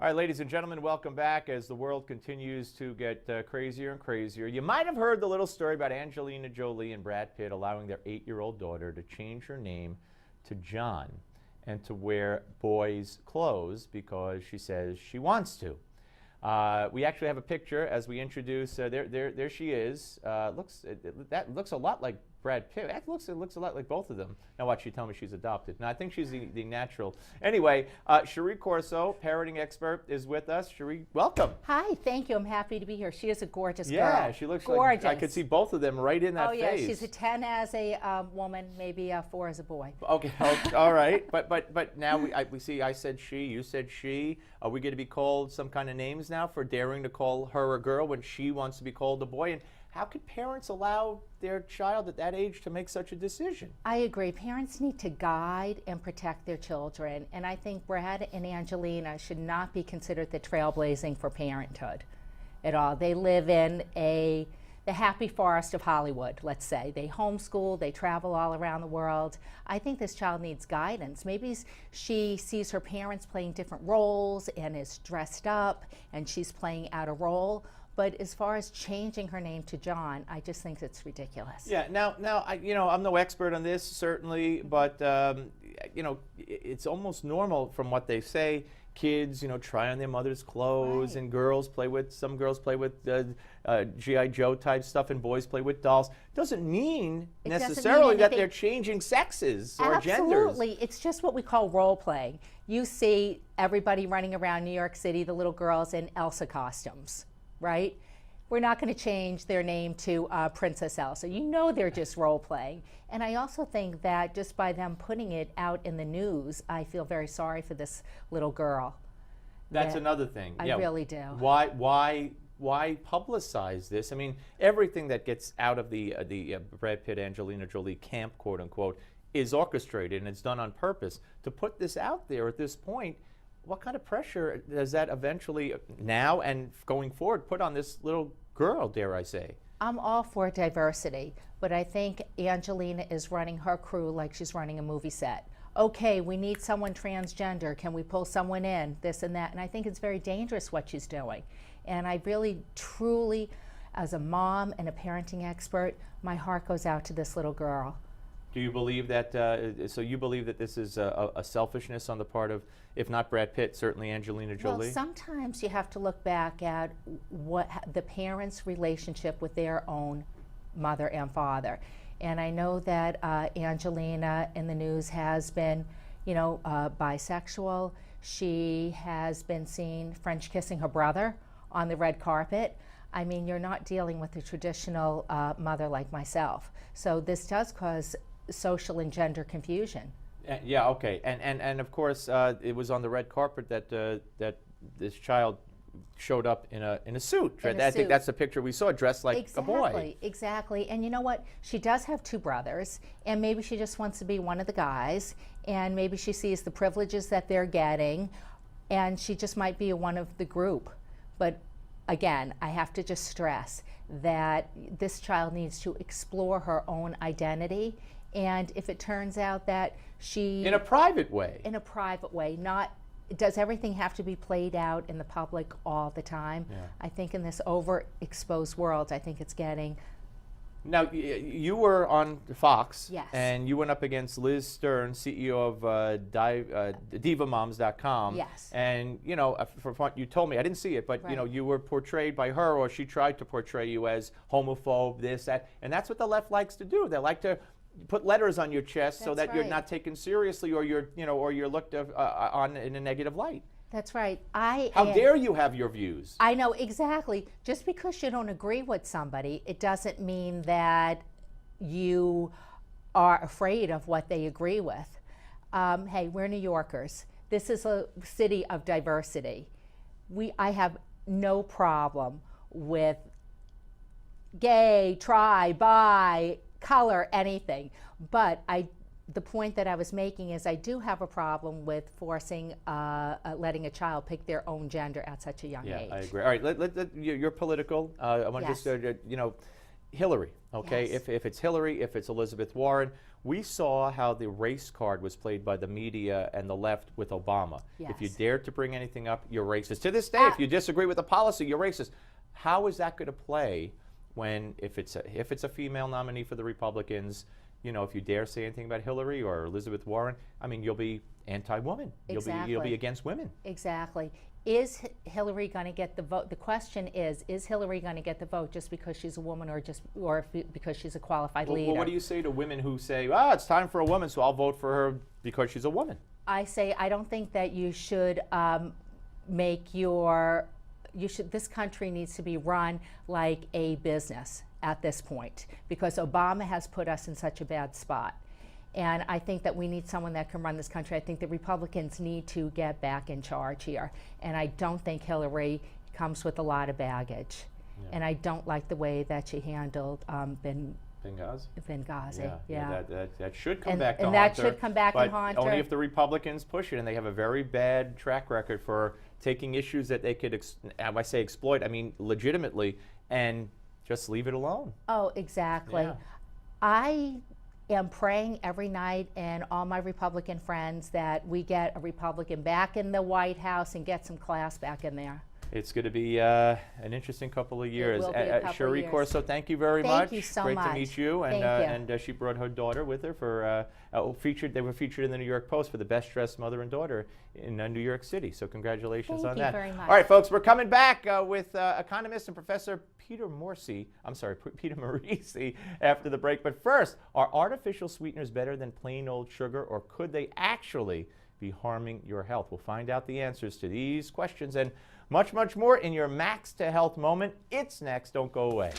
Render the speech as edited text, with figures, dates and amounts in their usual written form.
All right, ladies and gentlemen, welcome back as the world continues to get crazier and crazier. You might have heard the little story about Angelina Jolie and Brad Pitt allowing their 8-year-old daughter to change her name to John and to wear boys' clothes because she says she wants to. We actually have a picture as we introduce. There she is. That looks a lot like Brad Pitt. It looks a lot like both of them. Now watch, she tell me she's adopted. Now I think she's the natural. Anyway, Cherie Corso, parenting expert, is with us. Cherie, welcome. Hi, thank you. I'm happy to be here. She is a gorgeous girl. Yeah, she looks gorgeous. Like I could see both of them right in that face. Oh yeah, she's a 10 as a woman, maybe a 4 as a boy. Okay, all right. But now we see. I said she, you said she. Are we going to be called some kind of names now for daring to call her a girl when she wants to be called a boy? And how could parents allow their child at that age to make such a decision? I agree. Parents need to guide and protect their children. And I think Brad and Angelina should not be considered the trailblazing for parenthood at all. They live in the happy forest of Hollywood, let's say. They homeschool, they travel all around the world. I think this child needs guidance. Maybe she sees her parents playing different roles and is dressed up and she's playing out a role. But as far as changing her name to John, I just think it's ridiculous. Yeah. Now, I'm no expert on this certainly, but it's almost normal from what they say. Kids, try on their mother's clothes, right. And some girls play with G.I. Joe type stuff, and boys play with dolls. Doesn't mean necessarily that they're changing sexes or genders. Absolutely, it's just what we call role playing. You see everybody running around New York City, the little girls in Elsa costumes. Right? We're not going to change their name to Princess Elsa. They're just role playing. And I also think that just by them putting it out in the news, I feel very sorry for this little girl. That's another thing. I really do. Why publicize this? I mean, everything that gets out of the Brad Pitt, Angelina Jolie camp, quote unquote, is orchestrated and it's done on purpose. To put this out there at this point, what kind of pressure does that eventually, now and going forward, put on this little girl, dare I say? I'm all for diversity, but I think Angelina is running her crew like she's running a movie set. Okay, we need someone transgender. Can we pull someone in? This and that. And I think it's very dangerous what she's doing. And I really, truly, as a mom and a parenting expert, my heart goes out to this little girl. Do you believe that, so you believe that this is a selfishness on the part of, if not Brad Pitt, certainly Angelina Jolie? Well, sometimes you have to look back at what the parents' relationship with their own mother and father. And I know that Angelina in the news has been, bisexual. She has been seen French kissing her brother on the red carpet. I mean, you're not dealing with a traditional mother like myself. So this does cause social and gender confusion. Yeah, okay. And of course, it was on the red carpet that this child showed up in a suit. Right? I think that's the picture we saw, dressed like a boy. Exactly. And you know what? She does have 2 brothers, and maybe she just wants to be one of the guys, and maybe she sees the privileges that they're getting, and she just might be one of the group. But again, I have to just stress that this child needs to explore her own identity, and if it turns out that she... In a private way. In a private way, not... Does everything have to be played out in the public all the time? Yeah. I think in this overexposed world, I think it's getting... Now, you were on Fox, yes, and you went up against Liz Stern, CEO of DivaMoms.com. Yes. And, from what you told me, I didn't see it, but, right, you were portrayed by her, or she tried to portray you as homophobe, this, that. And that's what the left likes to do. They like to put letters on your chest so that you're not taken seriously, or you're looked on in a negative light. That's right. How dare you have your views? I know, exactly. Just because you don't agree with somebody, it doesn't mean that you are afraid of what they agree with. Hey, we're New Yorkers. This is a city of diversity. I have no problem with gay, tri, bi, color, anything. But the point that I was making is I do have a problem with forcing, letting a child pick their own gender at such a young age. Yeah, I agree. All right, you're political. I want to just, Hillary, okay? Yes. If it's Hillary, if it's Elizabeth Warren, We saw how the race card was played by the media and the left with Obama. If you Yes. dared to bring anything up, you're racist. To this day, if you disagree with the policy, you're racist. How is that going to play when, if it's a female nominee for the Republicans, you know, if you dare say anything about Hillary or Elizabeth Warren, I mean, you'll be anti-woman. You'll Exactly. be against women. Exactly. Is Hillary going to get the vote? The question is Hillary going to get the vote just because she's a woman, or because she's a qualified leader? Well, what do you say to women who say, "Ah, it's time for a woman, so I'll vote for her because she's a woman"? I say I don't think that you should this country needs to be run like a business at this point, because Obama has put us in such a bad spot. And I think that we need someone that can run this country. I think the Republicans need to get back in charge here. And I don't think Hillary comes with a lot of baggage. Yeah. And I don't like the way that she handled Benghazi. Yeah. That should come And- back to and haunt that her, should come back but and haunt only her. if the Republicans push it, and they have a very bad track record for taking issues that they could, I say exploit, I mean legitimately, and just leave it alone. Oh, exactly. Yeah. I am praying every night, and all my Republican friends, that we get a Republican back in the White House and get some class back in there. It's going to be an interesting couple of years. will be a couple of Cherie years. Corso, thank you very Thank much. you so Great to much. meet you. And, Thank you. and she brought her daughter with her for they were featured in the New York Post for the best dressed mother and daughter in New York City. So congratulations Thank on you that. very much. All right, folks, we're coming back with economist and Professor Peter Morrissey after the break. But first, are artificial sweeteners better than plain old sugar, or could they actually be harming your health? We'll find out the answers to these questions and much, much more in your Max to Health moment. It's next. Don't go away.